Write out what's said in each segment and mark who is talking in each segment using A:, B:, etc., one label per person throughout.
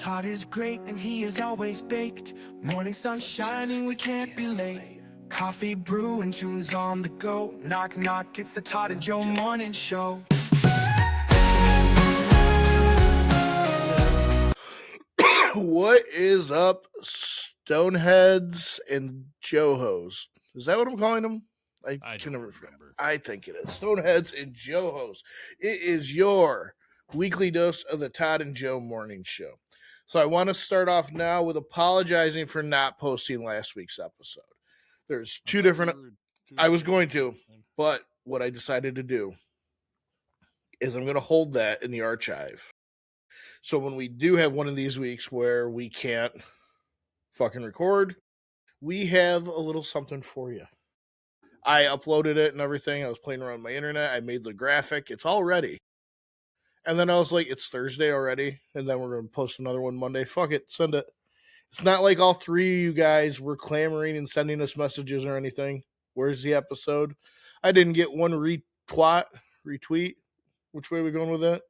A: Todd is great and he is always baked. Morning sun shining, we can't be late. Coffee brewing, tunes on the go. Knock knock, it's the Todd Joe Morning Show.
B: What is up, Stoneheads and Johos? Is that what I'm calling them? I can never remember. I think it is. Stoneheads and Johos. It is your weekly dose of the Todd and Joe Morning Show. So I want to start off now with apologizing for not posting last week's episode. There's two different... I was going to, but what I decided to do is I'm going to hold that in the archive. So when we do have one of these weeks where we can't fucking record, we have a little something for you. I uploaded it and everything. I was playing around my internet. I made the graphic. It's all ready. And then I was like, it's Thursday already. And then we're going to post another one Monday. Fuck it. Send it. It's not like all three of you guys were clamoring and sending us messages or anything. Where's the episode? I didn't get one retweet. Which way are we going with that?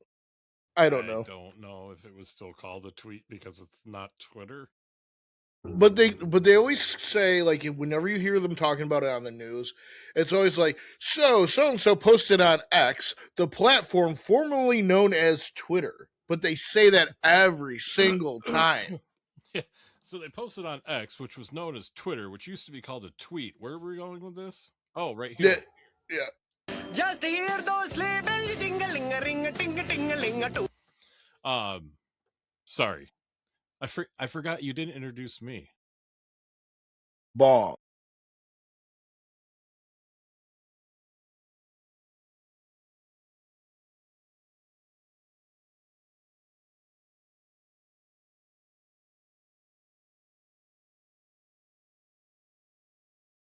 B: I don't know.
C: I don't know if it was still called a tweet because it's not Twitter.
B: But they always say, like, whenever you hear them talking about it on the news, it's always like, so-and-so posted on X, the platform formerly known as Twitter. But they say that every single time.
C: Yeah. So they posted on X, which was known as Twitter, which used to be called a tweet. Where were we going with this? Oh, right here.
B: Yeah.
A: Just hear those sleigh bells jingling-a-ring-a-ting-a-ting-a-ling-a-too.
C: Sorry. I forgot you didn't introduce me.
B: Bong.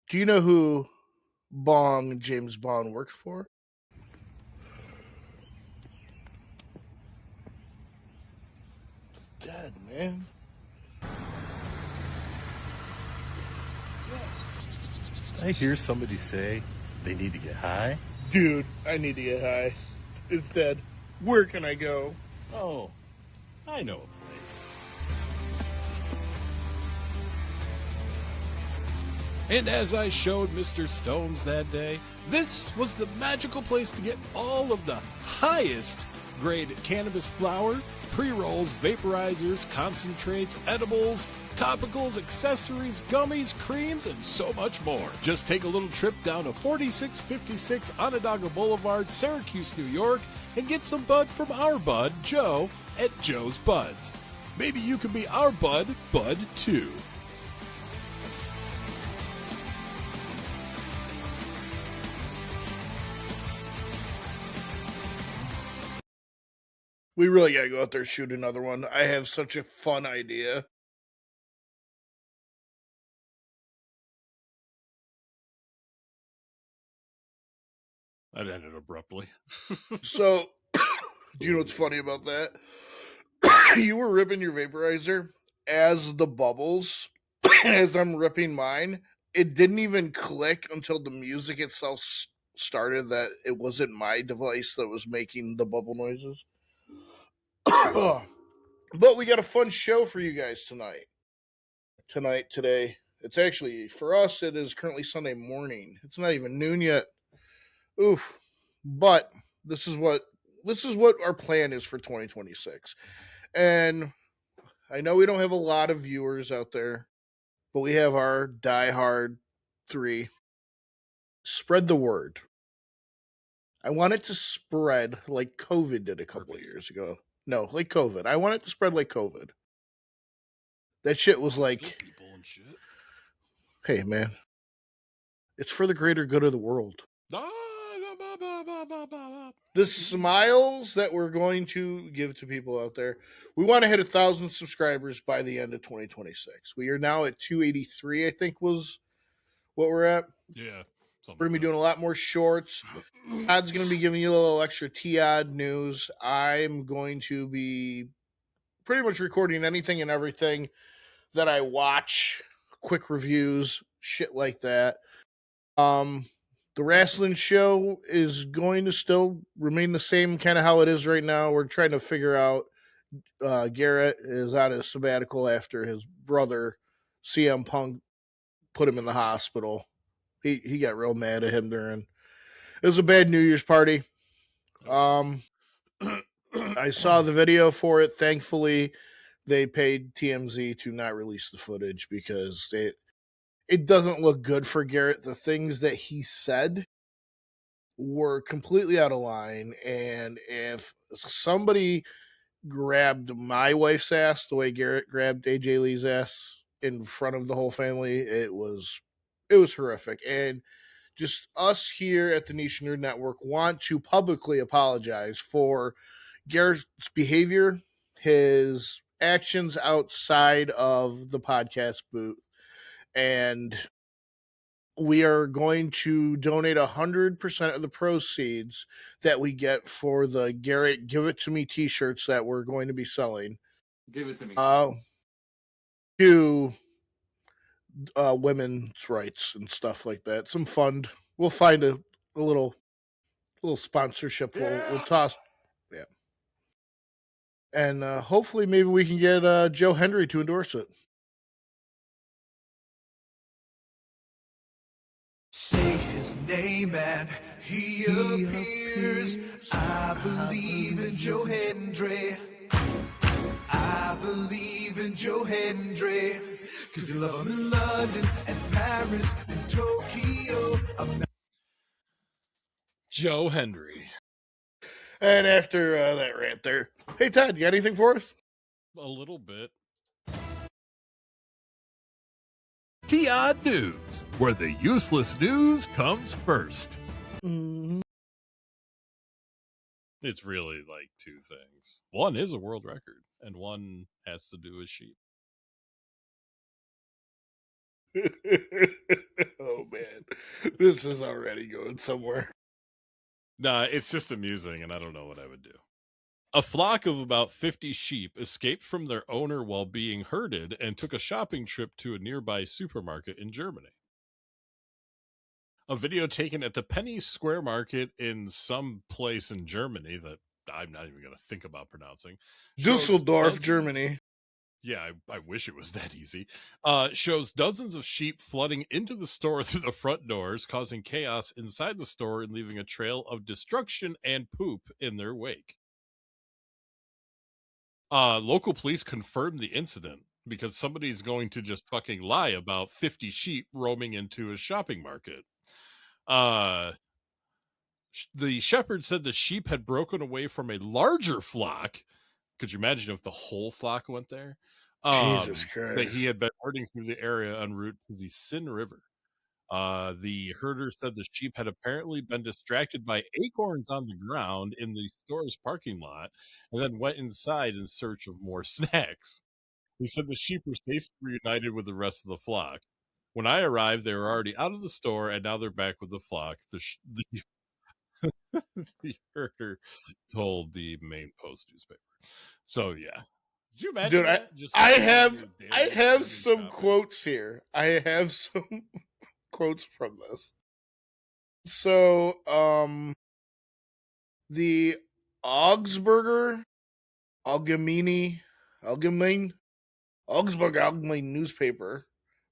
B: Do you know who James Bond worked for? Dead, man.
D: I hear somebody say they need to get high.
B: Dude, I need to get high. It's dead. Where can I go?
D: Oh, I know a place.
C: And as I showed Mr. Stones that day, this was the magical place to get all of the highest grade cannabis flower, pre-rolls, vaporizers, concentrates, edibles, topicals, accessories, gummies, creams, and so much more. Just take a little trip down to 4656 Onondaga Boulevard, Syracuse, New York, and get some bud from our bud, Joe, at Joe's Buds. Maybe you can be our bud too.
B: We really gotta go out there and shoot another one. I have such a fun idea.
C: That ended abruptly.
B: So, do you know what's funny about that? You were ripping your vaporizer as the bubbles, as I'm ripping mine. It didn't even click until the music itself started that it wasn't my device that was making the bubble noises. But we got a fun show for you guys tonight. Today. It's actually, for us, it is currently Sunday morning. It's not even noon yet. Oof. But this is what our plan is for 2026. And I know we don't have a lot of viewers out there, but we have our diehard 3. Spread the word. I want it to spread like COVID did a couple of years ago. No, like COVID. I want it to spread like COVID. That shit was like,
C: people and shit.
B: Hey, man. It's for the greater good of the world. The smiles that we're going to give to people out there. We want to hit 1,000 subscribers by the end of 2026. We are now at 283, I think was what we're at.
C: Yeah.
B: We're going to be doing a lot more shorts. Todd's going to be giving you a little extra T-Odd news. I'm going to be pretty much recording anything and everything that I watch. Quick reviews, shit like that. The wrestling show is going to still remain the same kind of how it is right now. We're trying to figure out Garrett is on his sabbatical after his brother CM Punk put him in the hospital. He got real mad at him during. It was a bad New Year's party. I saw the video for it. Thankfully, they paid TMZ to not release the footage because it doesn't look good for Garrett. The things that he said were completely out of line, and if somebody grabbed my wife's ass the way Garrett grabbed AJ Lee's ass in front of the whole family, it was horrific. And just us here at the Niche Nerd Network want to publicly apologize for Garrett's behavior, his actions outside of the podcast booth, and we are going to donate 100% of the proceeds that we get for the Garrett Give It To Me t-shirts that we're going to be selling.
E: Give it to me.
B: To women's rights and stuff like that. Some fund. We'll find a little sponsorship. We'll toss. Yeah. And hopefully maybe we can get Joe Hendry to endorse it.
A: Say his name and he appears. I believe in Joe Hendry. I believe in Joe Hendry. Cause you love him in London and Paris and Tokyo.
C: Joe Hendry.
B: And after that rant there, hey Todd, you got anything for us?
C: A little bit.
D: TI News, where the useless news comes first.
B: Mm-hmm.
C: It's really like two things. One is a world record, and one has to do with sheep.
B: Oh man, this is already going somewhere.
C: Nah, it's just amusing, and I don't know what I would do. A flock of about 50 sheep escaped from their owner while being herded and took a shopping trip to a nearby supermarket in Germany. A video taken at the Penny Square Market in some place in Germany that I'm not even going to think about pronouncing.
B: Dusseldorf, Germany.
C: Yeah, I wish it was that easy. Shows dozens of sheep flooding into the store through the front doors, causing chaos inside the store and leaving a trail of destruction and poop in their wake. Local police confirmed the incident because somebody's going to just fucking lie about 50 sheep roaming into a shopping market. The shepherd said the sheep had broken away from a larger flock. Could you imagine if the whole flock went there?
B: Jesus Christ.
C: That he had been herding through the area en route to the Sin River. The herder said the sheep had apparently been distracted by acorns on the ground in the store's parking lot and then went inside in search of more snacks. He said the sheep were safely reunited with the rest of the flock. When I arrived, they were already out of the store, and now they're back with the flock. The herder told the Maine Post newspaper. So, yeah. Did you imagine
B: Dude,
C: that?
B: I have some quotes here. I have some quotes from this. So, the Augsburger Allgemeine newspaper,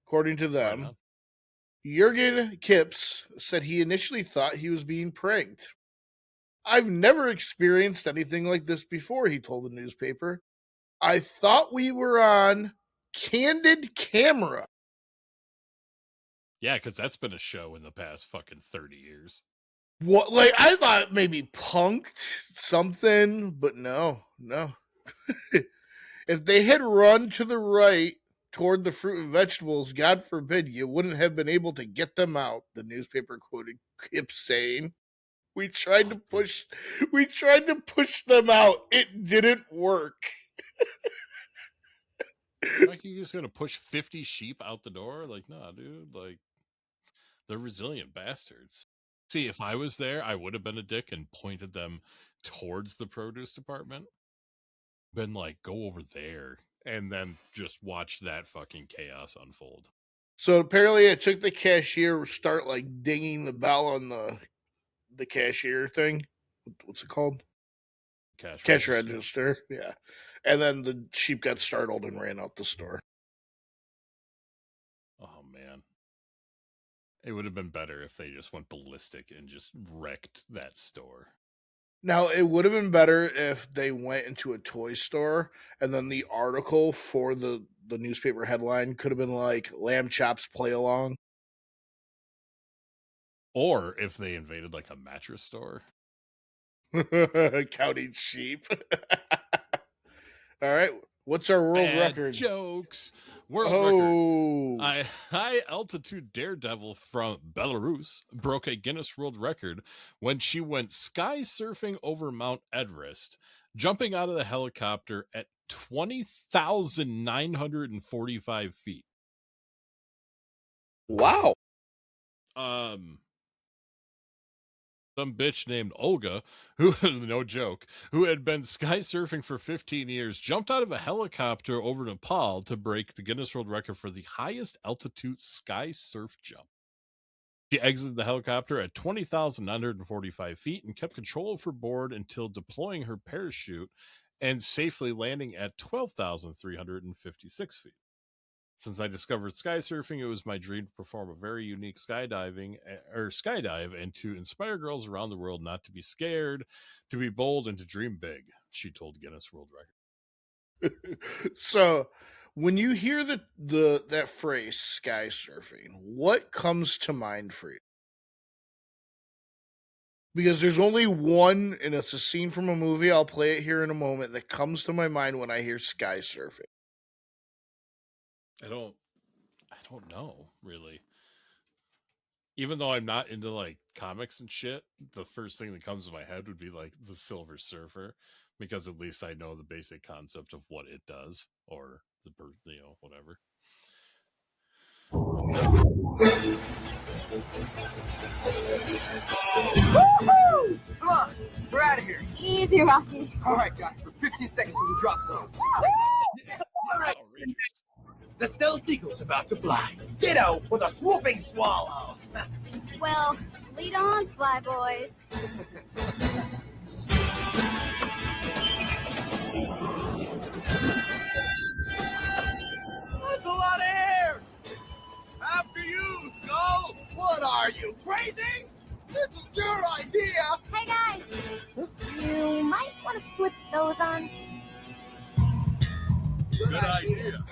B: according to them,
C: Right,
B: Jürgen Kipps said he initially thought he was being pranked. I've never experienced anything like this before, he told the newspaper. I thought we were on candid camera.
C: Yeah, because that's been a show in the past fucking 30 years.
B: What? Like, I thought maybe punked something, but no. If they had run to the right toward the fruit and vegetables, God forbid, you wouldn't have been able to get them out, the newspaper quoted Kip saying. We tried to push them out. It didn't work.
C: Like, you're just going to push 50 sheep out the door? Like, nah, dude. Like, they're resilient bastards. See, if I was there, I would have been a dick and pointed them towards the produce department. Been like, go over there. And then just watch that fucking chaos unfold.
B: So apparently it took the cashier start like dinging the bell on the cashier thing. What's it called? cash register. Yeah. And then the sheep got startled and ran out the store.
C: Oh, man. It would have been better if they just went ballistic and just wrecked that store.
B: Now, it would have been better if they went into a toy store and then the article for the newspaper headline could have been like, Lamb Chops Play Along.
C: Or if they invaded like a mattress store.
B: Counting sheep. All right. What's our world record?
C: Jokes. World record. A high-altitude daredevil from Belarus broke a Guinness World Record when she went sky surfing over Mount Everest, jumping out of the helicopter at 20,945 feet.
B: Wow.
C: Some bitch named Olga, who, no joke, who had been sky surfing for 15 years, jumped out of a helicopter over Nepal to break the Guinness World Record for the highest altitude sky surf jump. She exited the helicopter at 20,945 feet and kept control of her board until deploying her parachute and safely landing at 12,356 feet. Since I discovered sky surfing, it was my dream to perform a very unique skydive and to inspire girls around the world not to be scared, to be bold, and to dream big, she told Guinness World Record.
B: So, when you hear that phrase sky surfing, what comes to mind for you? Because there's only one, and it's a scene from a movie, I'll play it here in a moment, that comes to my mind when I hear sky surfing.
C: I don't know, really. Even though I'm not into like comics and shit, the first thing that comes to my head would be like the Silver Surfer, because at least I know the basic concept of what it does, or the whatever.
E: Woohoo! Come on, we're out of here.
F: Easy, Rocky.
E: All right, guys, for 15 seconds from the drop zone. All right. The stealth eagle's about to fly. Ditto with a swooping swallow.
F: Well, lead on, fly boys.
E: That's a lot of air. After you, Skull. What are you, crazy? This is your idea.
F: Hey, guys. You might want to slip those on.
E: Good idea.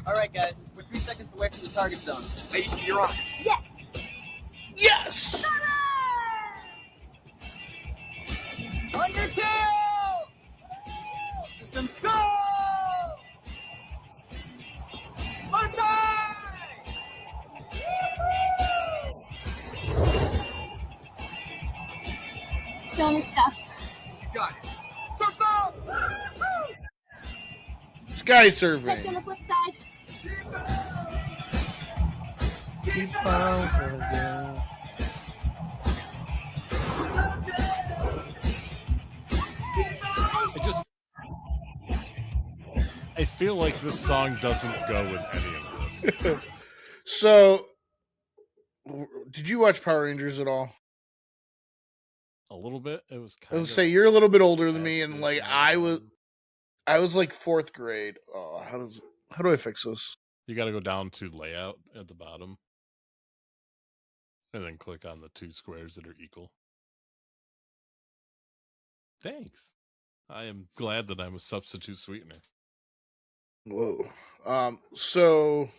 G: All right, guys, we're 3 seconds away from the target zone.
E: Lacey, you're on.
F: Yes.
B: Yes!
E: Under tail! Systems go! Bonsai!
F: Show me stuff.
E: You got it. So!
B: Sky
F: Catch you on
B: surfing.
F: the flip side.
B: Keep on going.
C: I feel like this song doesn't go with any of this.
B: So, did you watch Power Rangers at all?
C: A little bit. It was kind
B: I was say you're a little bit older than me, and like I was like 4th grade. Oh, how do I fix this?
C: You got to go down to layout at the bottom, and then click on the 2 squares that are equal. Thanks. I am glad that I'm a substitute sweetener.
B: Whoa. So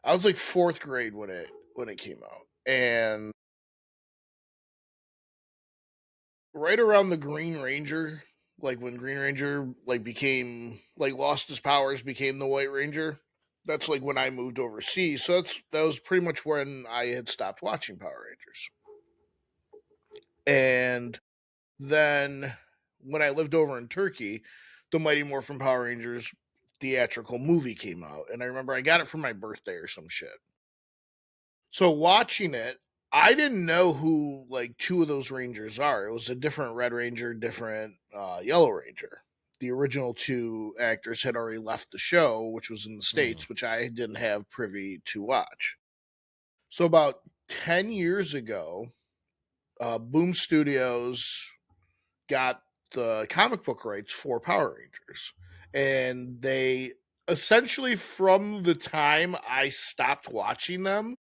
B: I was like 4th grade when it came out, and right around the Green Ranger, like when Green Ranger like became like lost his powers, became the White Ranger. That's like when I moved overseas. So that was pretty much when I had stopped watching Power Rangers. And then when I lived over in Turkey, the Mighty Morphin Power Rangers theatrical movie came out. And I remember I got it for my birthday or some shit. So watching it, I didn't know who like 2 of those Rangers are. It was a different Red Ranger, different Yellow Ranger. The original 2 actors had already left the show, which was in the States, which I didn't have privy to watch. So about 10 years ago, Boom Studios got the comic book rights for Power Rangers. And they essentially, from the time I stopped watching them,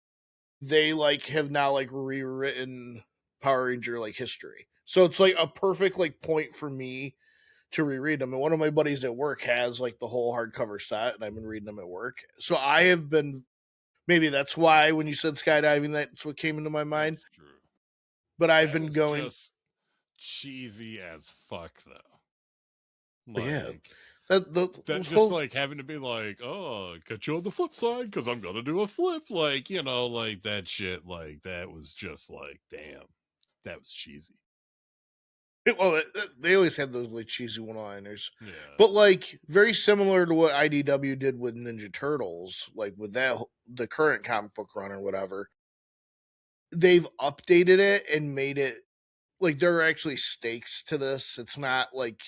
B: they like have now like rewritten Power Ranger like history. So it's like a perfect like point for me to reread them. And one of my buddies at work has like the whole hardcover set, and I've been reading them at work. So I have been, maybe that's why when you said skydiving, that's what came into my mind.
C: That's true.
B: But I've been going
C: just cheesy as fuck though.
B: Like, yeah.
C: That just like having to be like, oh, catch you on the flip side because I'm gonna do a flip, like, you know, like that shit, like that was just like, damn, that was cheesy.
B: Well, they always had those like cheesy one-liners, but like very similar to what IDW did with Ninja Turtles, like with that the current comic book run or whatever. They've updated it and made it like there are actually stakes to this. It's not like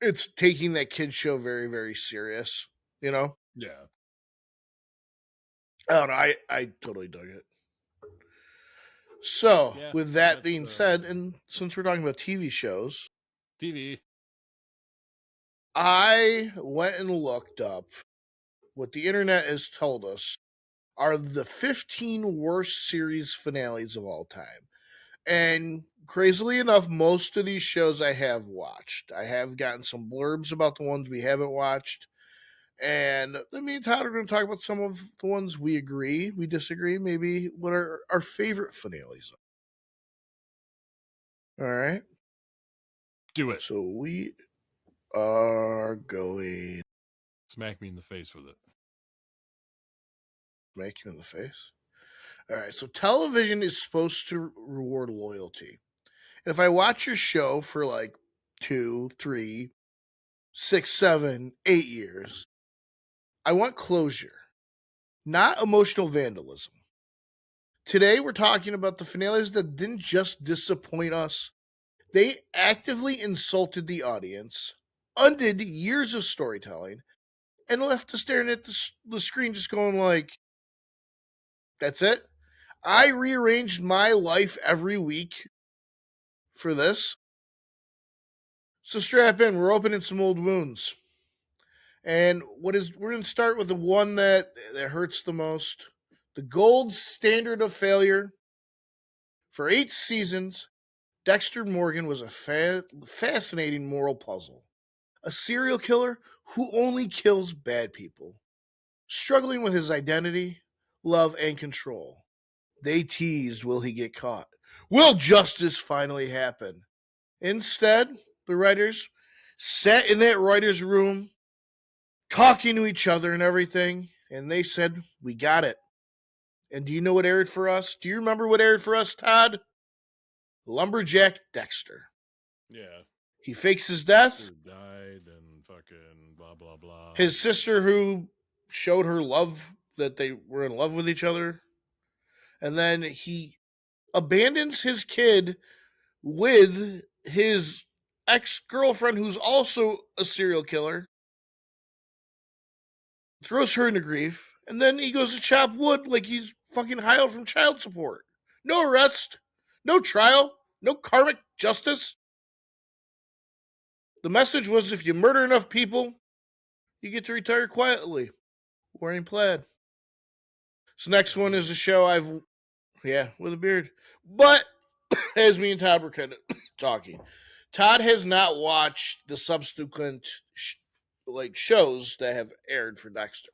B: it's taking that kid show very, very serious, you know?
C: Yeah.
B: I don't know. I totally dug it. So, with that being said, and since we're talking about TV shows, I went and looked up what the internet has told us are the 15 worst series finales of all time. And crazily enough, most of these shows I have watched. I have gotten some blurbs about the ones we haven't watched. And me and Todd are going to talk about some of the ones we agree, we disagree, maybe what are our favorite finales. All right.
C: Do it.
B: So we are going.
C: Smack me in the face with it.
B: Smack you in the face? All right. So television is supposed to reward loyalty. And if I watch your show for like 2, 3, 6, 7, 8 years, I want closure, not emotional vandalism. Today, we're talking about the finales that didn't just disappoint us. They actively insulted the audience, undid years of storytelling, and left us staring at the screen just going like, that's it? I rearranged my life every week for this. So strap in, we're opening some old wounds. And we're going to start with the one that hurts the most. The gold standard of failure. For 8 seasons, Dexter Morgan was a fascinating moral puzzle. A serial killer who only kills bad people, struggling with his identity, love, and control. They teased, will he get caught? Will justice finally happen? Instead, the writers sat in that writer's room, talking to each other and everything, and they said, we got it. And do you know what aired for us? Do you remember what aired for us, Todd? Lumberjack Dexter.
C: Yeah.
B: He fakes his death.
C: Dexter died and fucking blah, blah, blah.
B: His sister who showed her love, that they were in love with each other. And then he abandons his kid with his ex-girlfriend who's also a serial killer. Throws her into grief. And then he goes to chop wood like he's fucking high out from child support. No arrest. No trial. No karmic justice. The message was if you murder enough people, you get to retire quietly, wearing plaid. So next one is a show with a beard. But, as me and Todd were kind of talking, Todd has not watched the subsequent shows that have aired for Dexter.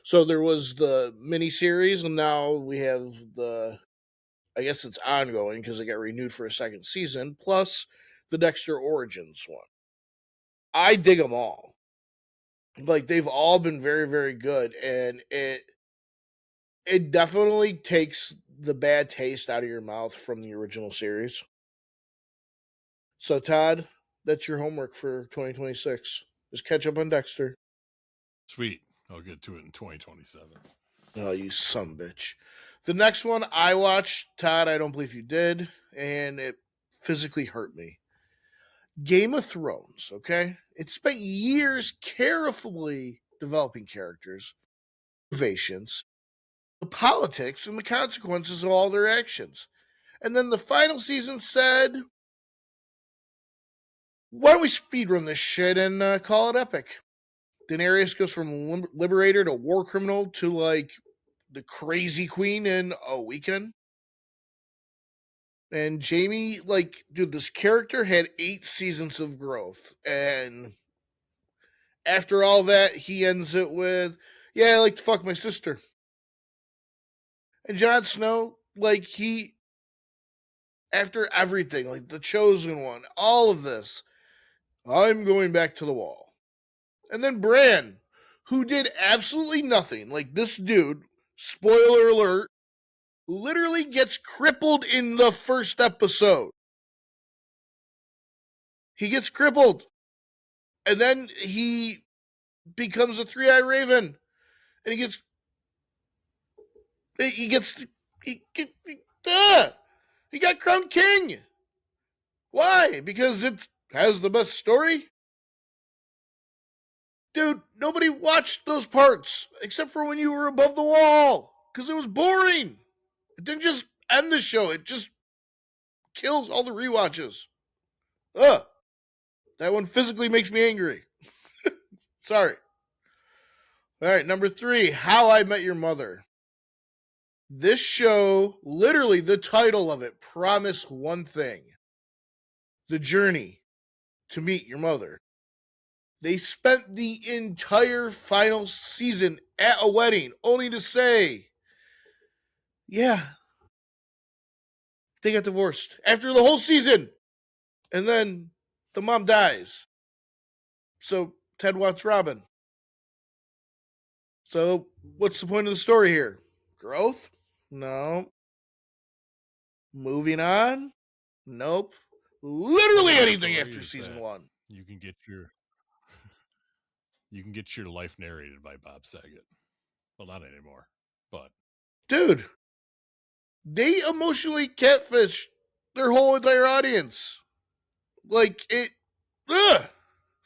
B: So there was the miniseries, and now we have I guess it's ongoing because it got renewed for a second season, plus the Dexter Origins one. I dig them all. Like, they've all been very, very good, and it definitely takes the bad taste out of your mouth from the original series. So, Todd, that's your homework for 2026. Just catch up on Dexter.
C: Sweet. I'll get to it in 2027.
B: Oh, you son bitch. The next one I watched, Todd, I don't believe you did, and it physically hurt me. Game of Thrones, okay? It spent years carefully developing characters, motivations, the politics, and the consequences of all their actions. And then the final season said, why don't we speedrun this shit and call it epic? Daenerys goes from liberator to war criminal to like the crazy queen in a weekend. And Jamie, like, dude, this character had 8 seasons of growth. And after all that, he ends it with, yeah, I like to fuck my sister. And Jon Snow, like, after everything, like the Chosen One, all of this, I'm going back to the Wall. And then Bran, who did absolutely nothing. Like, this dude, spoiler alert, literally gets crippled in the first episode. He gets crippled. And then he becomes a 3-eyed raven. And he got crowned king. Why? Because it has the best story? Dude, nobody watched those parts except for when you were above the wall because it was boring. It didn't just end the show, it just kills all the rewatches. Ugh. That one physically makes me angry. Sorry. All right, number 3, How I Met Your Mother. This show, literally the title of it, promised one thing: the journey to meet your mother. They spent the entire final season at a wedding, only to say, yeah, they got divorced after the whole season. And then the mom dies. So Ted wants Robin. So what's the point of the story here? Growth? No. Moving on? Nope. Literally anything after season 1.
C: You can get your life narrated by Bob Saget. Well, not anymore, but
B: dude, they emotionally catfish their whole entire audience. Like, it felt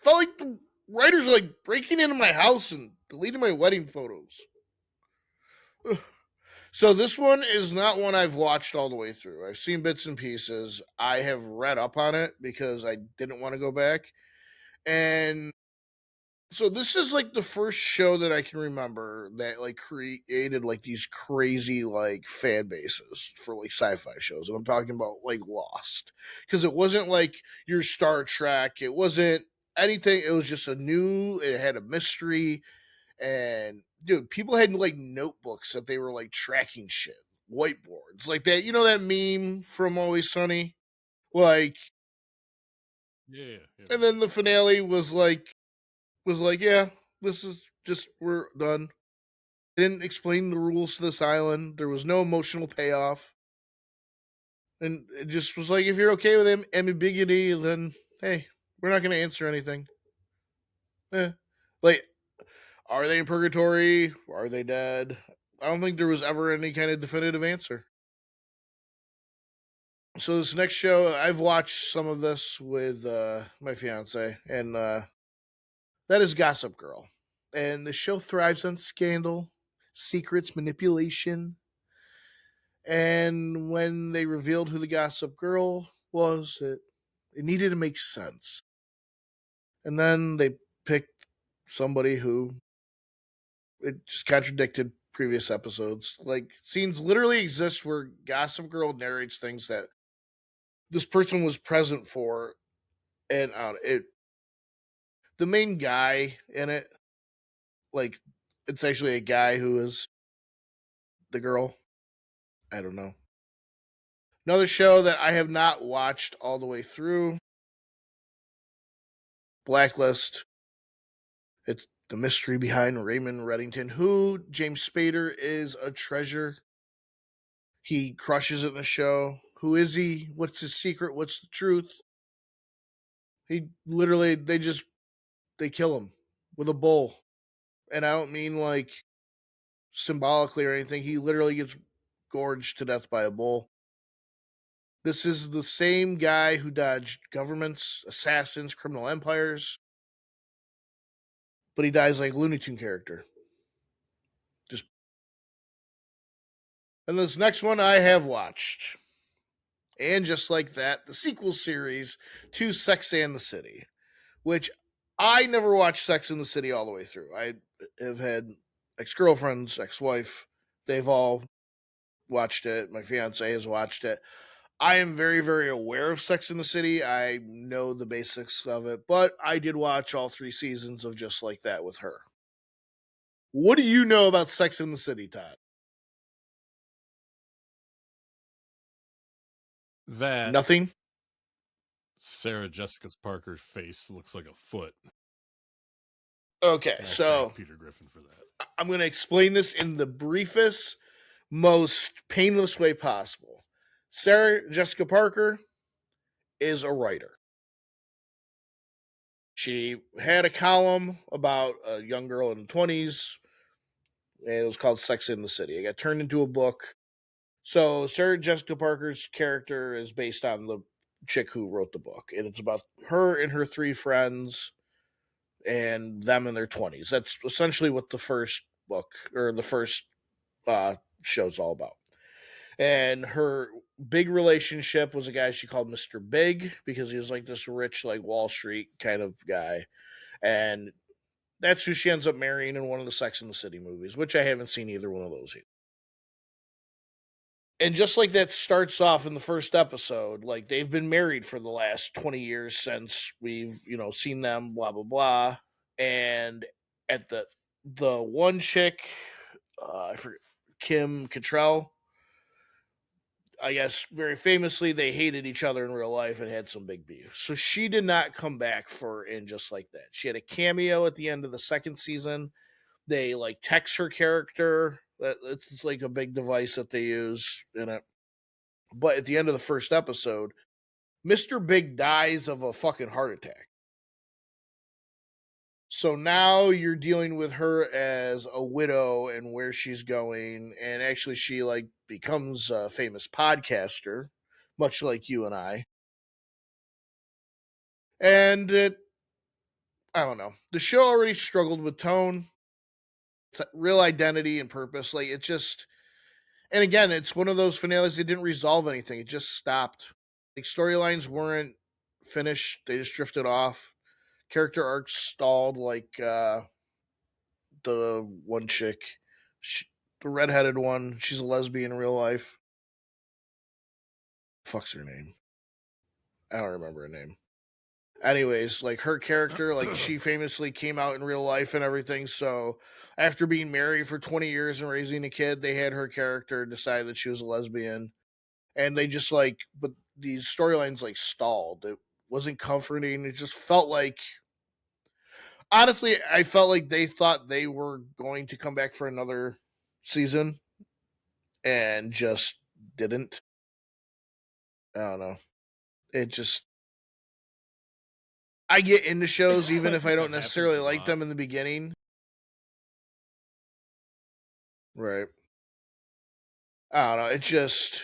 B: like the writers were like breaking into my house and deleting my wedding photos. So this one is not one I've watched all the way through. I've seen bits and pieces. I have read up on it because I didn't want to go back. And so this is like the first show that I can remember that like created like these crazy like fan bases for like sci-fi shows. And I'm talking about like Lost. Because it wasn't like your Star Trek. It wasn't anything. It was just it had a mystery. And dude, people had like notebooks that they were like tracking shit. Whiteboards. Like that, you know that meme from Always Sunny? Like
C: yeah.
B: And then the finale was like, yeah, this is just, we're done. They didn't explain the rules to this island. There was no emotional payoff. And it just was like, if you're okay with ambiguity, then hey, we're not going to answer anything. Like, are they in purgatory? Are they dead? I don't think there was ever any kind of definitive answer. So this next show, I've watched some of this with my fiance, and that is Gossip Girl. And the show thrives on scandal, secrets, manipulation. And when they revealed who the Gossip Girl was, it needed to make sense. And then they picked somebody who it just contradicted previous episodes. Like, scenes literally exist where Gossip Girl narrates things that this person was present for, and the main guy in it, like, it's actually a guy who is the girl. I don't know. Another show that I have not watched all the way through, Blacklist. It's the mystery behind Raymond Reddington, who James Spader is a treasure. He crushes it in the show. Who is he? What's his secret? What's the truth? He literally, they kill him with a bull. And I don't mean like symbolically or anything. He literally gets gorged to death by a bull. This is the same guy who dodged governments, assassins, criminal empires. But he dies like a Looney Tune character. And this next one I have watched. and Just Like That, the sequel series to Sex and the City, which I never watched Sex and the City all the way through. I have had ex-girlfriends, ex-wife, they've all watched it. My fiance has watched it. I am very, very aware of Sex and the City. I know the basics of it, but I did watch all 3 seasons of Just Like That with her. What do you know about Sex and the City, Todd?
C: That
B: Nothing?
C: Sarah Jessica Parker's face looks like a foot.
B: Okay, so
C: Peter Griffin for that.
B: I'm going to explain this in the briefest, most painless way possible. Sarah Jessica Parker is a writer. She had a column about a young girl in the 20s, and it was called Sex in the City. It got turned into a book. So Sarah Jessica Parker's character is based on the chick who wrote the book, and it's about her and her 3 friends and them in their 20s. That's essentially what the first book or the first show's all about. And her big relationship was a guy she called Mr. Big, because he was like this rich, like Wall Street kind of guy. And that's who she ends up marrying in one of the Sex and the City movies, which I haven't seen either one of those yet. And Just Like That starts off in the first episode, like they've been married for the last 20 years since we've, seen them, blah, blah, blah. And at the one chick, I forget, Kim Cattrall, I guess very famously, they hated each other in real life and had some big beef. So she did not come back for in Just Like That. She had a cameo at the end of the second season. They like text her character. It's like a big device that they use in it. But at the end of the first episode, Mr. Big dies of a fucking heart attack. So now you're dealing with her as a widow and where she's going. And actually she like becomes a famous podcaster, much like you and I. And I don't know. The show already struggled with tone, real identity and purpose. Like it just, and again, it's one of those finales that didn't resolve anything. It just stopped. Like storylines weren't finished. They just drifted off. Character arcs stalled, like the one chick, the redheaded one. She's a lesbian in real life. Fuck's her name? I don't remember her name. Anyways, like her character, like she famously came out in real life and everything. So after being married for 20 years and raising a kid, they had her character decide that she was a lesbian. And they just like, but these storylines like stalled. It wasn't comforting. It just felt like, honestly, I felt like they thought they were going to come back for another season and just didn't. I don't know. It just, I get into shows even if I don't necessarily like them in the beginning. Right. I don't know. It just,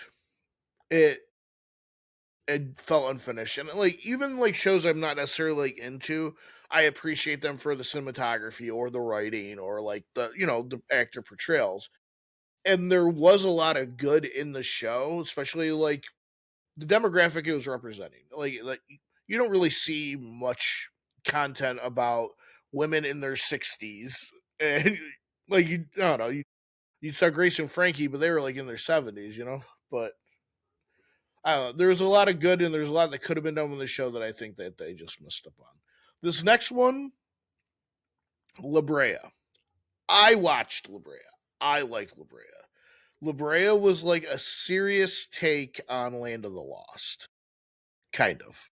B: it felt unfinished. And like, even like shows I'm not necessarily like into, I appreciate them for the cinematography or the writing or like the, the actor portrayals. And there was a lot of good in the show, especially like the demographic it was representing. Like you don't really see much content about women in their 60s. And like, I don't know, you saw Grace and Frankie, but they were like in their 70s, But I don't know. There was a lot of good and there's a lot that could have been done with the show that I think that they just missed up on. This next one, La Brea. I watched La Brea. I liked La Brea. La Brea was like a serious take on Land of the Lost. Kind of.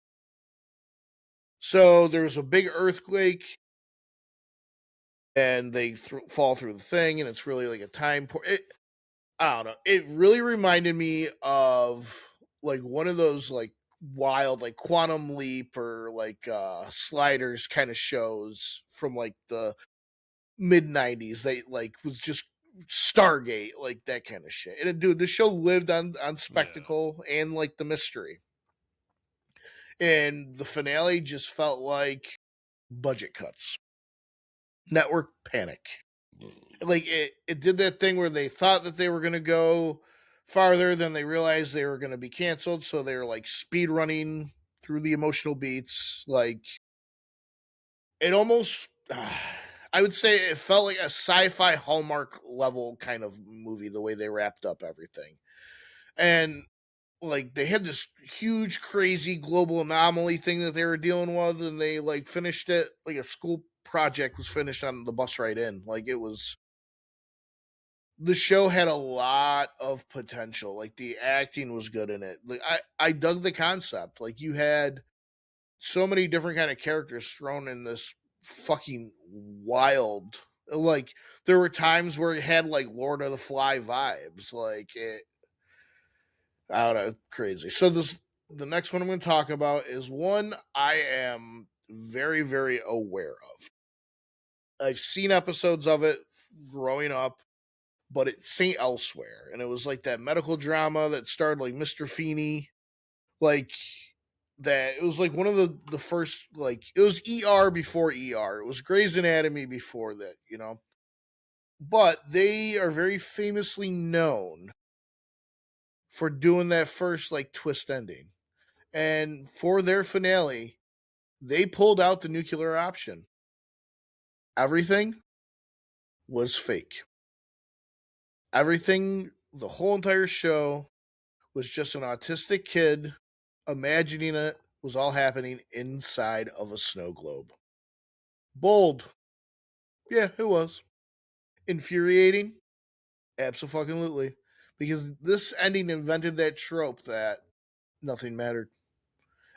B: So there was a big earthquake and they fall through the thing and it's really like a time I don't know. It really reminded me of like one of those like wild like Quantum Leap or like Sliders kind of shows from like the mid 90s. They like was just Stargate, like that kind of shit. And dude, the show lived on spectacle and like the mystery. And the finale just felt like budget cuts. Network panic. Like it did that thing where they thought that they were going to go farther than they realized they were going to be canceled. So they were like speed running through the emotional beats. Like, it almost, I would say it felt like a sci-fi Hallmark level kind of movie, the way they wrapped up everything. And like, they had this huge, crazy global anomaly thing that they were dealing with, and they like finished it like a school project was finished on the bus ride in. Like, it was, the show had a lot of potential. Like, the acting was good in it. Like, I dug the concept. Like, you had so many different kind of characters thrown in this fucking wild. Like, there were times where it had like Lord of the Fly vibes. Like, it, I don't know, crazy. So the next one I'm going to talk about is one I am very, very aware of. I've seen episodes of it growing up, but it's Saint Elsewhere, and it was like that medical drama that starred like Mr. Feeney, like that. It was like one of the first, like, it was ER before ER. It was Grey's Anatomy before that, you know. But they are very famously known for doing that first like twist ending, and for their finale, they pulled out the nuclear option. Everything was fake. Everything, the whole entire show was just an autistic kid imagining it was all happening inside of a snow globe. Bold. Yeah, it was. Infuriating. Absolutely. Because this ending invented that trope that nothing mattered.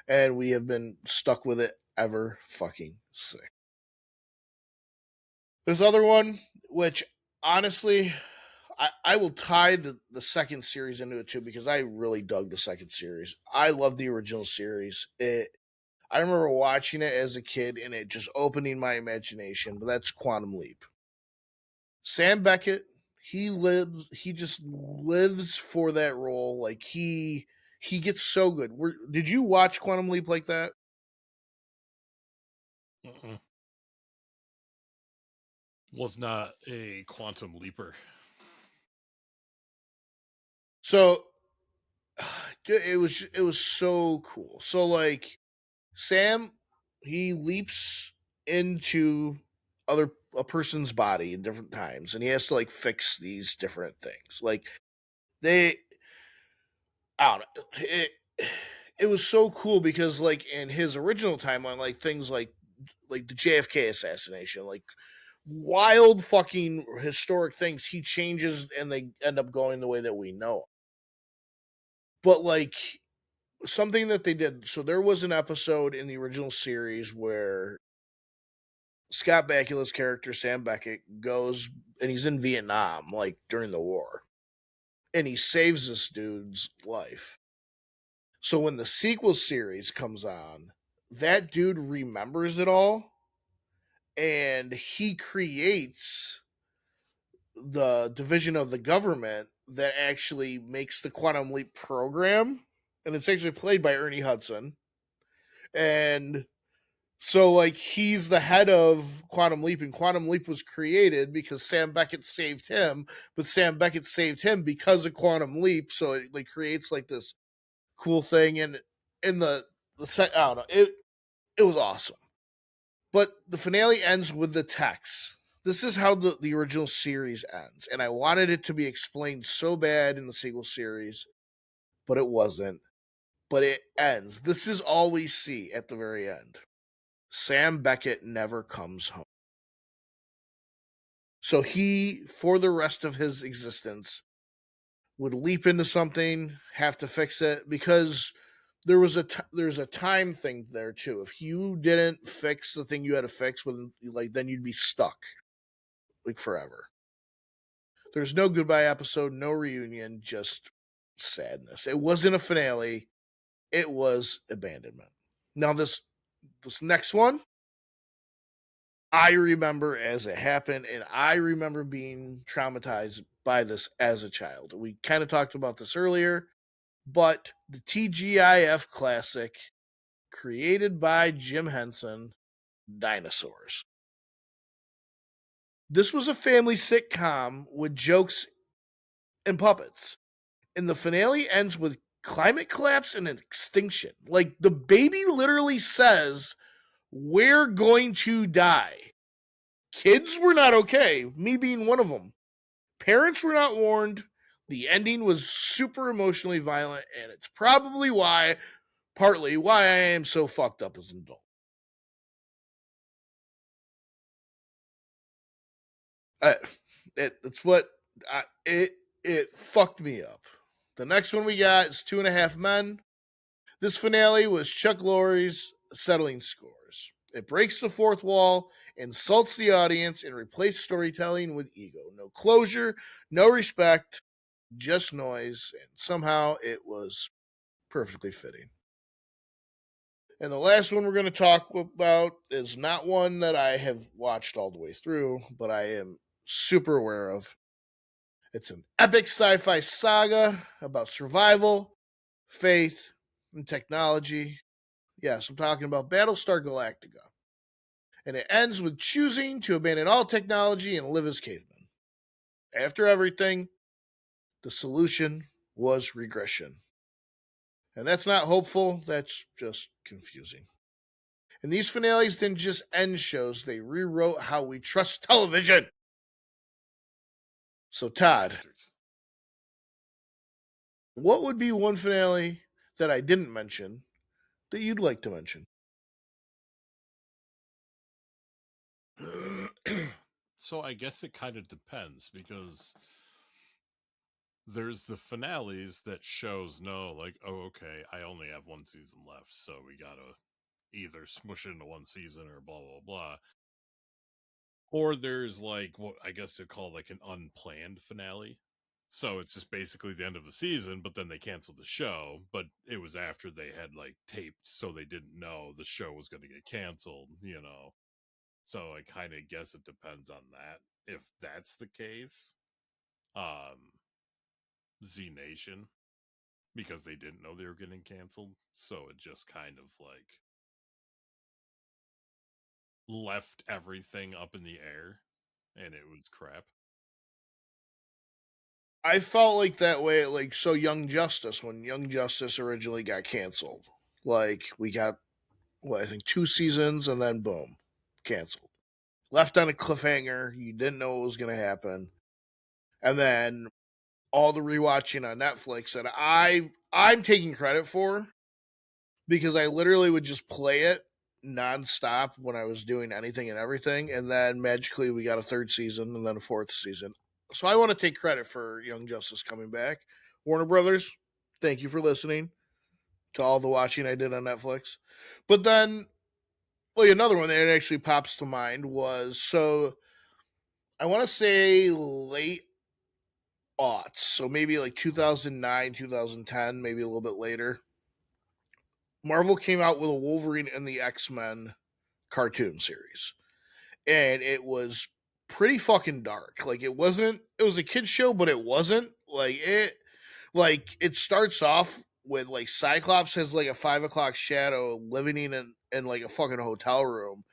B: And we have been stuck with it ever fucking since. This other one, which honestly, I will tie the second series into it too, because I really dug the second series. I love the original series. I remember watching it as a kid and it just opening my imagination, but that's Quantum Leap. Sam Beckett, he just lives for that role. Like, he gets so good. Did you watch Quantum Leap like that?
C: Mm-mm. Was not a quantum leaper.
B: So it was so cool. So like, Sam, he leaps into a person's body in different times, and he has to like fix these different things. Like, they, I don't know, it was so cool because like in his original timeline, like things like the JFK assassination, like wild fucking historic things, he changes and they end up going the way that we know. But like, something that they did, so there was an episode in the original series where Scott Bakula's character Sam Beckett goes and he's in Vietnam, like during the war, and he saves this dude's life. So when the sequel series comes on, that dude remembers it all, and he creates the division of the government that actually makes the Quantum Leap program, and it's actually played by Ernie Hudson. And so, like, he's the head of Quantum Leap, and Quantum Leap was created because Sam Beckett saved him, but Sam Beckett saved him because of Quantum Leap. So it like creates like this cool thing, and in I don't know, it was awesome. But the finale ends with the text. This is how the original series ends, and I wanted it to be explained so bad in the sequel series, but it wasn't. But it ends. This is all we see at the very end. Sam Beckett never comes home. So he, for the rest of his existence, would leap into something, have to fix it, because there's a time thing there too. If you didn't fix the thing you had to fix, then you'd be stuck like forever. There's no goodbye episode, no reunion, just sadness. It wasn't a finale, it was abandonment. Now this next one, I remember as it happened, and I remember being traumatized by this as a child. We kind of talked about this earlier, but the TGIF classic created by Jim Henson, Dinosaurs. This was a family sitcom with jokes and puppets. And the finale ends with climate collapse and extinction. Like, the baby literally says, we're going to die. Kids were not okay, me being one of them. Parents were not warned. The ending was super emotionally violent, and it's probably partly why I am so fucked up as an adult. It's what it fucked me up. The next one we got is 2.5 Men. This finale was Chuck Lorre's settling scores. It breaks the fourth wall, insults the audience, and replaces storytelling with ego. No closure, no respect, just noise, and somehow it was perfectly fitting. And the last one we're going to talk about is not one that I have watched all the way through, but I am super aware of. It's an epic sci-fi saga about survival, faith, and technology. Yes, I'm talking about Battlestar Galactica. And it ends with choosing to abandon all technology and live as cavemen. After everything, the solution was regression. And that's not hopeful, that's just confusing. And these finales didn't just end shows, they rewrote how we trust television. So, Todd, what would be one finale that I didn't mention that you'd like to mention?
C: So I guess it kind of depends, because there's the finales that shows no, like, oh, okay, I only have one season left, so we gotta either smush it into one season or blah blah blah. Or there's like what I guess they're called like an unplanned finale. So it's just basically the end of the season, but then they canceled the show. But it was after they had like taped, so they didn't know the show was going to get canceled, you know. So I kind of guess it depends on that. If that's the case, Z Nation, because they didn't know they were getting canceled. So it just kind of like left everything up in the air, and it was crap.
B: I felt like that way, like, so Young Justice, when Young Justice originally got canceled. Like, we got, I think 2 seasons, and then boom, canceled. Left on a cliffhanger. You didn't know what was going to happen. And then all the rewatching on Netflix that I'm taking credit for, because I literally would just play it nonstop when I was doing anything and everything. And then magically we got a 3rd season and then a 4th season. So I want to take credit for Young Justice coming back. Warner Brothers, thank you for listening to all the watching I did on Netflix. But then, well, another one that actually pops to mind was, so I want to say late aughts, so maybe like 2009, 2010, maybe a little bit later. Marvel came out with a Wolverine and the X-Men cartoon series. And it was pretty fucking dark. Like, it was a kid's show, but it wasn't. It starts off with like Cyclops has like a 5 o'clock shadow living in like a fucking hotel room,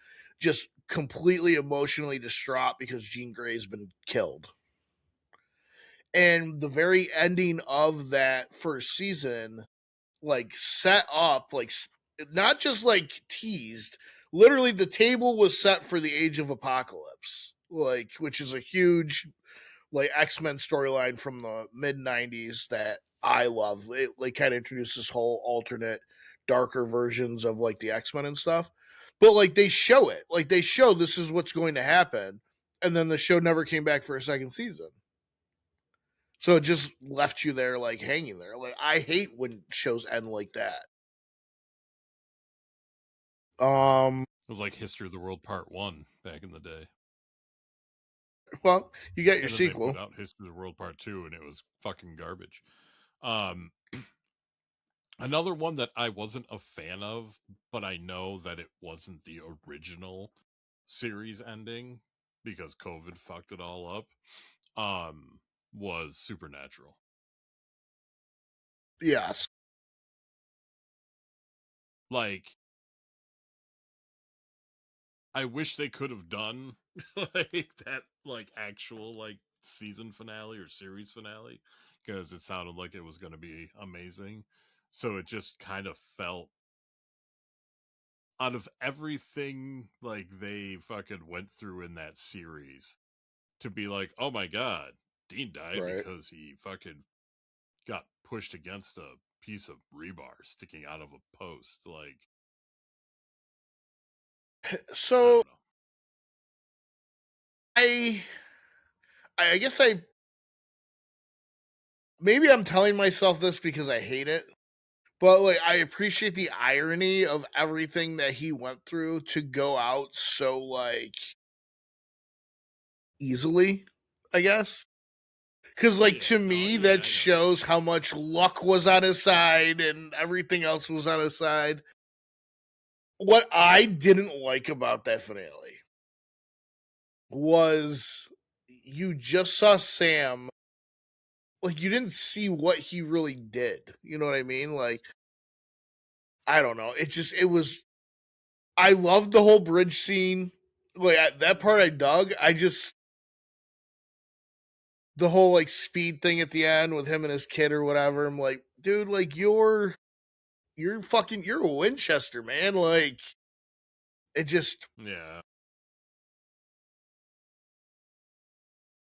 B: just completely emotionally distraught because Jean Grey's been killed. And the very ending of that first season, like, set up, like, not just like teased, literally the table was set for the Age of Apocalypse, like, which is a huge like X-Men storyline from the mid 90s that I love. It like kind of introduces whole alternate darker versions of like the X-Men and stuff. But like they show it. Like they show this is what's going to happen, and then the show never came back for a second season. So it just left you there like hanging there. Like, I hate when shows end like that.
C: It was like History of the World Part 1 back in the day.
B: Well, you got your
C: and then
B: sequel.
C: They put out History of the World Part 2, and it was fucking garbage. Another one that I wasn't a fan of, but I know that it wasn't the original series ending because COVID fucked it all up, was Supernatural.
B: Yes.
C: Like, I wish they could have done like that, like actual like season finale or series finale, because it sounded like it was going to be amazing. So it just kind of felt, out of everything like they fucking went through in that series, to be like, oh my god, Dean died because he fucking got pushed against a piece of rebar sticking out of a post. Like,
B: so I guess maybe I'm telling myself this because I hate it, but like I appreciate the irony of everything that he went through to go out so like easily, I guess. Because like to me, that shows how much luck was on his side and everything else was on his side. What I didn't like about that finale was you just saw Sam, like you didn't see what he really did. You know what I mean? Like, I don't know. It was, I loved the whole bridge scene. Like that part I dug. The whole like speed thing at the end with him and his kid or whatever. I'm like, dude, like you're a Winchester, man. Like, it just,
C: yeah.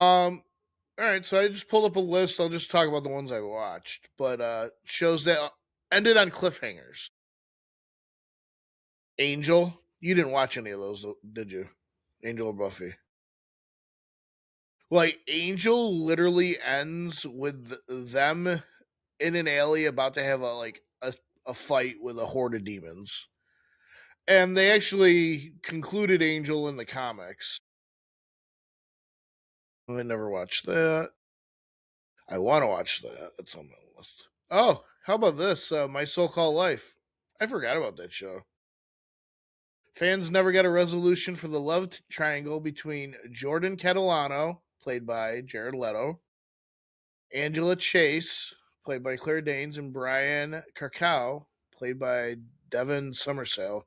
B: All right, so I just pulled up a list. I'll just talk about the ones I watched, but shows that ended on cliffhangers. Angel, you didn't watch any of those, did you? Angel or Buffy? Like Angel literally ends with them in an alley about to have a fight with a horde of demons. And they actually concluded Angel in the comics. I never watched that. I want to watch that. That's on my list. Oh, how about this? My So-Called Life. I forgot about that show. Fans never got a resolution for the love triangle between Jordan Catalano, played by Jared Leto, Angela Chase, played by Claire Danes, and Brian Carcow, played by Devin Summersale.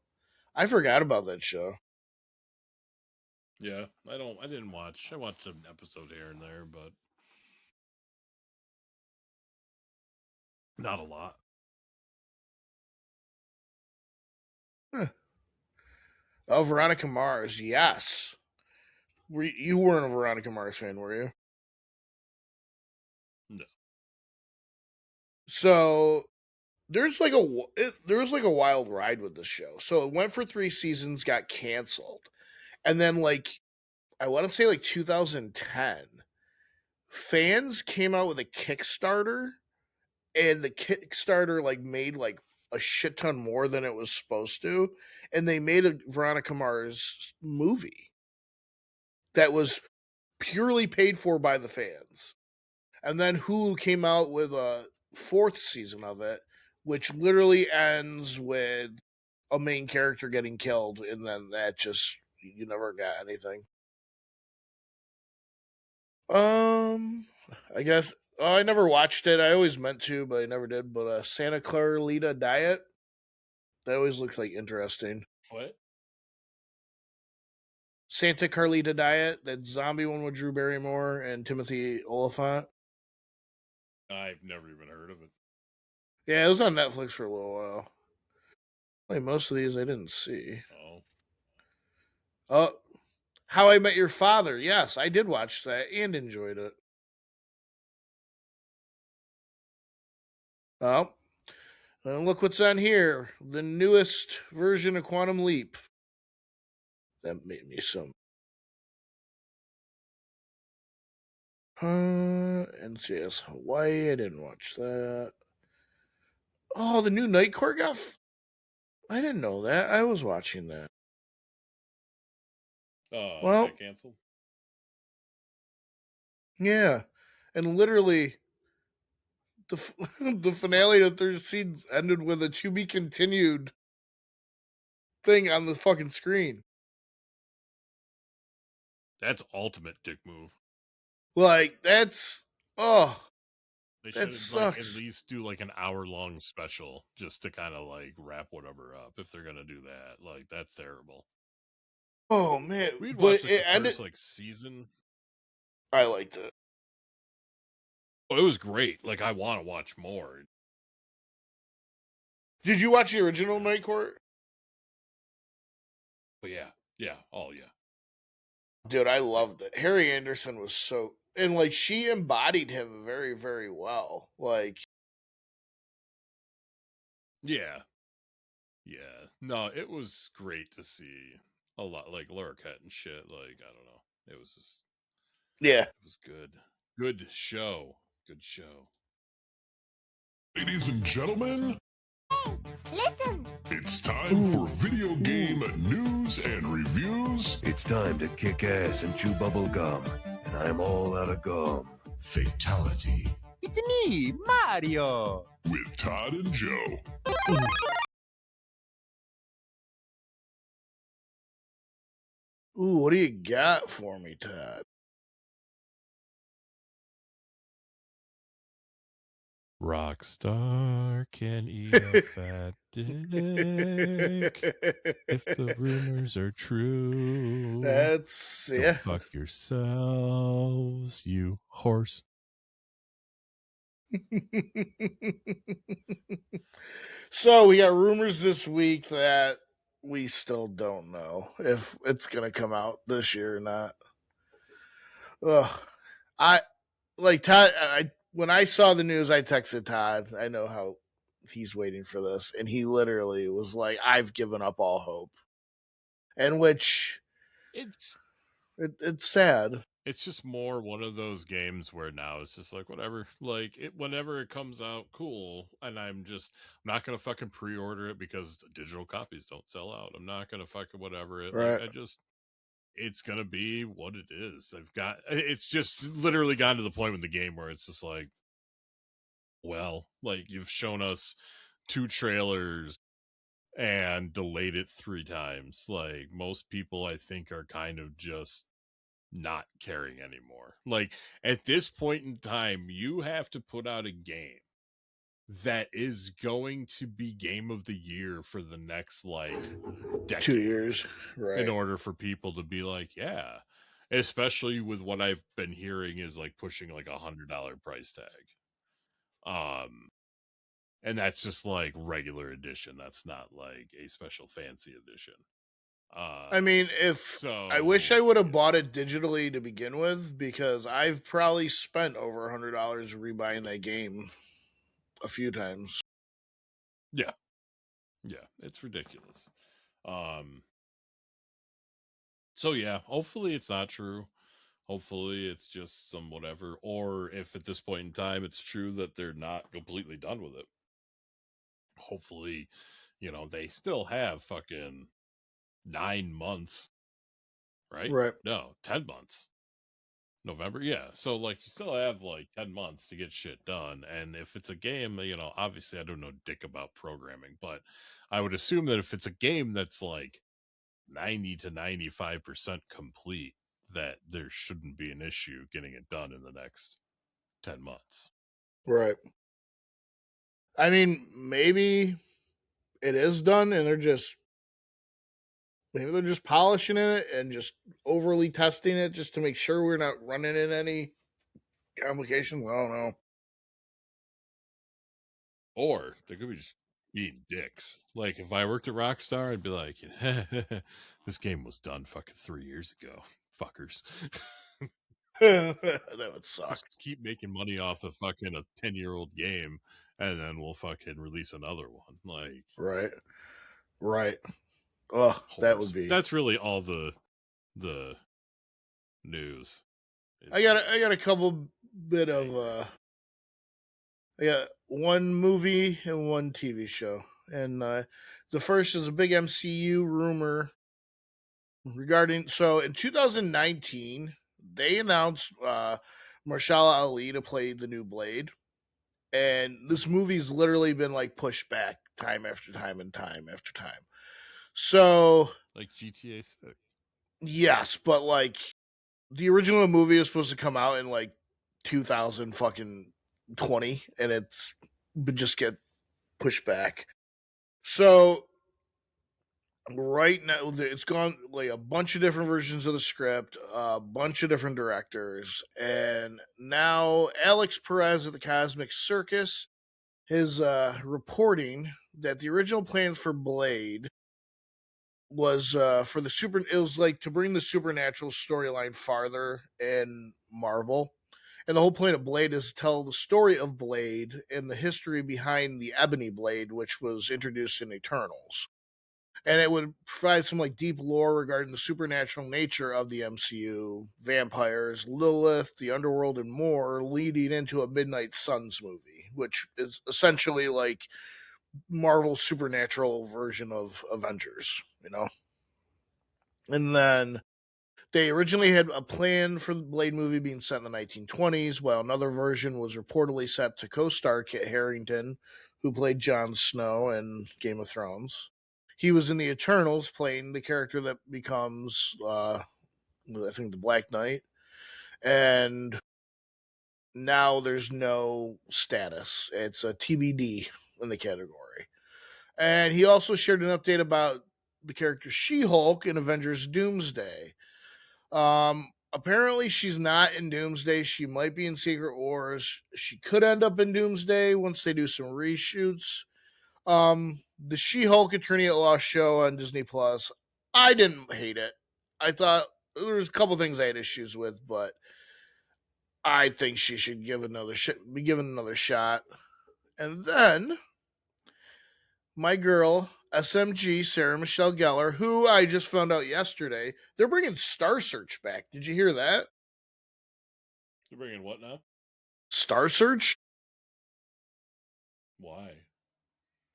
B: I forgot about that show.
C: Yeah, I didn't watch. I watched an episode here and there, but not a lot.
B: Huh. Oh, Veronica Mars, yes. You weren't a Veronica Mars fan, were you?
C: No.
B: So there was like a wild ride with this show. So it went for 3 seasons, got canceled, and then like I want to say like 2010, fans came out with a Kickstarter, and the Kickstarter like made like a shit ton more than it was supposed to, and they made a Veronica Mars movie that was purely paid for by the fans. And then Hulu came out with a 4th season of it, which literally ends with a main character getting killed, and then that just, you never got anything. I guess I never watched it. I always meant to, but I never did. But Santa Clarita Diet, that always looks like interesting.
C: What?
B: Santa Carlita Diet, that zombie one with Drew Barrymore and Timothy Olyphant.
C: I've never even heard of it.
B: Yeah, it was on Netflix for a little while. Like most of these I didn't see. Oh, How I Met Your Father. Yes, I did watch that and enjoyed it. Oh, and look what's on here. The newest version of Quantum Leap. That made me some. NCS Hawaii. I didn't watch that. Oh, the new Night Court got. I didn't know that. I was watching that.
C: Well, got canceled.
B: Yeah, and literally, the finale of 3rd season ended with a to be continued thing on the fucking screen.
C: That's ultimate dick move.
B: Like that's
C: they should like at least do like an hour-long special just to kind of like wrap whatever up if they're gonna do that. Like that's terrible.
B: Oh man,
C: we'd watched the first like season.
B: I liked it.
C: Oh, it was great. Like, I want to watch more.
B: Did you watch the original Night Court?
C: But yeah. Oh yeah.
B: Dude, I loved it. Harry Anderson was so, and like she embodied him very, very well. Like,
C: yeah. No, it was great to see a lot, like Lurkette and shit. Like, I don't know. It was just,
B: yeah.
C: it was good. Good show.
H: Ladies and gentlemen,
F: Listen.
H: it's time for video game news and reviews.
I: It's time to kick ass and chew bubble gum, and I'm all out of gum.
H: Fatality.
J: It's me, Mario.
H: With Todd and Joe.
B: Ooh, what do you got for me, Todd?
C: Rockstar can eat a fat dick if the rumors are true.
B: That's,
C: Go fuck yourselves, you horse.
B: So we got rumors this week that we still don't know if it's gonna come out this year or not. Ugh. I like Todd. When I saw the news, I texted Todd. I know how he's waiting for this, and he literally was like, "I've given up all hope," and which
C: it's
B: sad.
C: It's just more one of those games where now it's just like whatever, like whenever it comes out, cool. And I'm not gonna fucking pre-order it because digital copies don't sell out. I'm not gonna fucking whatever it.
B: Right.
C: Like, it's gonna be what it is. It's just literally gotten to the point with the game where it's just like, well, like you've shown us 2 trailers and delayed it 3 times. Like most people, I think, are kind of just not caring anymore. Like at this point in time, you have to put out a game that is going to be game of the year for the next like decade,
B: 2 years, right?
C: In order for people to be like, yeah, especially with what I've been hearing is like pushing like $100 price tag. And that's just like regular edition. That's not like a special fancy edition.
B: I mean, I wish I would have bought it digitally to begin with, because I've probably spent over $100 rebuying that game a few times.
C: Yeah, it's ridiculous. So yeah, hopefully it's not true. Hopefully it's just some whatever. Or if at this point in time it's true that they're not completely done with it. Hopefully, they still have fucking 9 months, right?
B: Right.
C: No, 10 months. November, yeah. So like you still have like 10 months to get shit done. And if it's a game, obviously I don't know dick about programming, but I would assume that if it's a game that's like 90 to 95% complete, that there shouldn't be an issue getting it done in the next 10 months.
B: Right. I mean, maybe it is done and they're just polishing it and just overly testing it just to make sure we're not running in any complications. I don't know.
C: Or they could be just being dicks. Like if I worked at Rockstar, I'd be like, this game was done fucking 3 years ago. Fuckers.
B: That would suck.
C: Just keep making money off of fucking a 10-year-old game, and then we'll fucking release another one. Like,
B: right. Oh, that would be.
C: That's really all the news.
B: I got a couple bit of. I got one movie and one TV show, and the first is a big MCU rumor regarding. So in 2019, they announced Mahershala Ali to play the new Blade, and this movie's literally been like pushed back time after time and time after time. So
C: like GTA 6.
B: Yes, but like the original movie was supposed to come out in like 2020, and it's would just get pushed back. So Right now, it's gone like a bunch of different versions of the script, a bunch of different directors, and now Alex Perez at the Cosmic Circus is reporting that the original plans for Blade was for the super. It was like to bring the supernatural storyline farther in Marvel. And the whole point of Blade is to tell the story of Blade and the history behind the Ebony Blade, which was introduced in Eternals. And it would provide some like deep lore regarding the supernatural nature of the MCU, vampires, Lilith, the underworld, and more, leading into a Midnight Suns movie, which is essentially like Marvel's supernatural version of Avengers, you know? And then they originally had a plan for the Blade movie being set in the 1920s, while another version was reportedly set to co-star Kit Harington, who played Jon Snow in Game of Thrones. He was in the Eternals, playing the character that becomes, I think, the Black Knight. And now there's no status. It's a TBD in the category. And he also shared an update about the character She-Hulk in Avengers Doomsday. Apparently she's not in Doomsday. She might be in Secret Wars. She could end up in Doomsday once they do some reshoots. The She-Hulk Attorney at Law show on Disney Plus, I didn't hate it. I thought there was a couple things I had issues with, but I think she should be given another shot. And then my girl SMG Sarah Michelle Gellar, who I just found out yesterday, they're bringing Star Search back. Did you hear that?
C: They're bringing what now?
B: Star Search?
C: Why?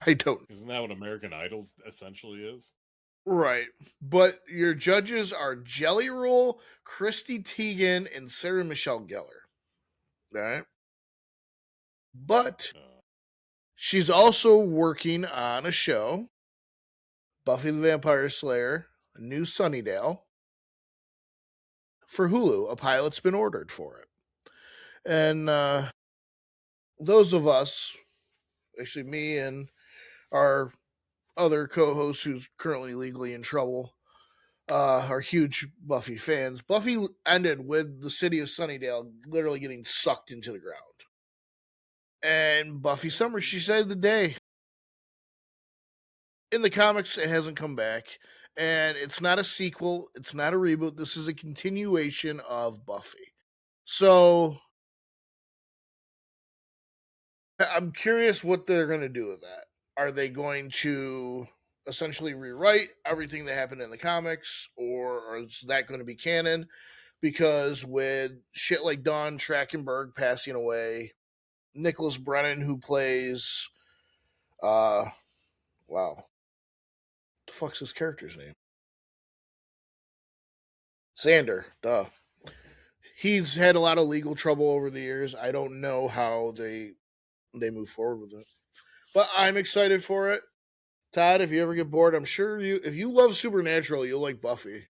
B: I don't.
C: Isn't that what American Idol essentially is?
B: Right. But your judges are Jelly Roll, Christy Teigen, and Sarah Michelle Gellar. All right. But she's also working on a show, Buffy the Vampire Slayer, a new Sunnydale, for Hulu. A pilot's been ordered for it. And those of us, actually me and our other co-host who's currently legally in trouble, are huge Buffy fans. Buffy ended with the city of Sunnydale literally getting sucked into the ground. And Buffy Summers, she saved the day. In the comics, it hasn't come back. And it's not a sequel. It's not a reboot. This is a continuation of Buffy. So I'm curious what they're going to do with that. Are they going to essentially rewrite everything that happened in the comics, or is that going to be canon? Because with shit like Dawn Trachtenberg passing away, Nicholas Brennan, who plays, wow, what the fuck's his character's name? Xander, duh. He's had a lot of legal trouble over the years. I don't know how they move forward with it, but I'm excited for it. Todd, if you ever get bored, I'm sure if you love Supernatural, you'll like Buffy.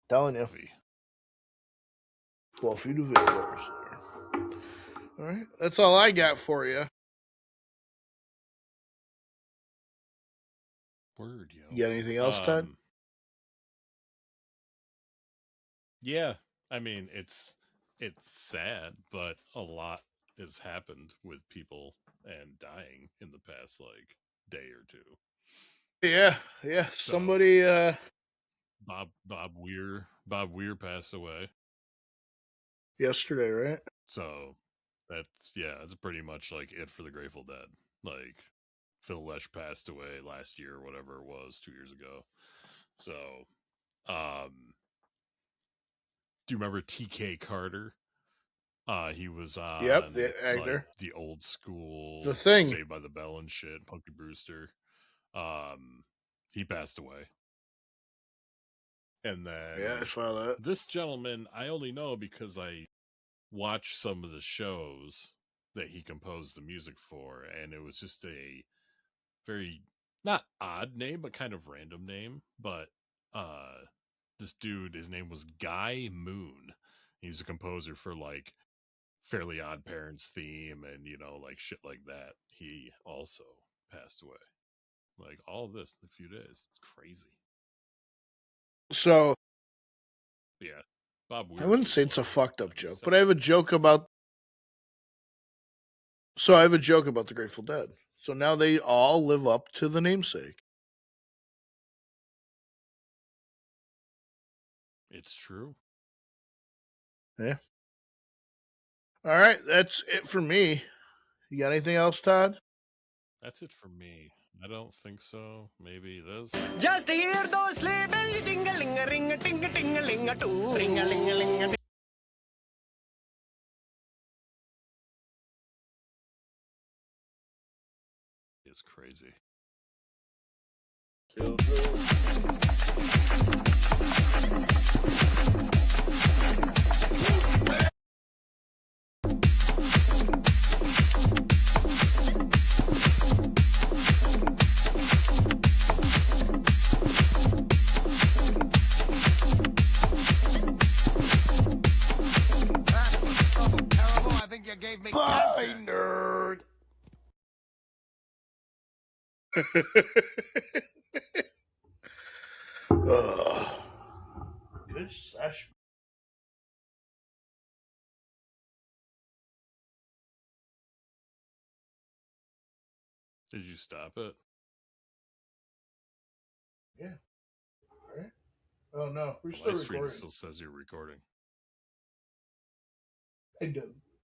B: Telling you. Buffy the Vampire Slayer. All right, that's all I got for you.
C: Word, yo.
B: You got anything else, Todd?
C: Yeah, I mean it's sad, but a lot has happened with people and dying in the past like day or two.
B: Yeah. So, somebody
C: Bob Weir passed away
B: yesterday, right?
C: So that's pretty much like it for the Grateful Dead. Like Phil Lesh passed away last year or whatever it was, 2 years ago. So do you remember TK Carter? He was on
B: the actor.
C: Like, the old school
B: The Thing,
C: Saved by the Bell and shit, Punky Brewster. He passed away. And then
B: I saw that.
C: This gentleman I only know because I watched some of the shows that he composed the music for, and it was just a very not odd name, but kind of random name. But this dude, his name was Guy Moon. He was a composer for like Fairly Odd Parents theme and like shit like that. He also passed away. Like all of this in a few days. It's crazy.
B: So
C: yeah, Bob Weir.
B: I wouldn't say it's a fucked up joke, but I have a joke about. So I have a joke about the Grateful Dead. So now they all live up to the namesake.
C: It's true.
B: Yeah. All right, that's it for me. You got anything else, Todd?
C: That's it for me. I don't think so. Maybe this.
A: Just hear those sleigh bells jingling a ring a ting a ting a ling a too. Ring a ling a ling a.
C: Is crazy.
A: I think you gave me cancer.
B: Nerd. Good session.
C: Did you stop it?
B: Yeah. All right. Oh no, we're
C: My
B: still
C: stream
B: recording.
C: still says you're recording.
B: I did.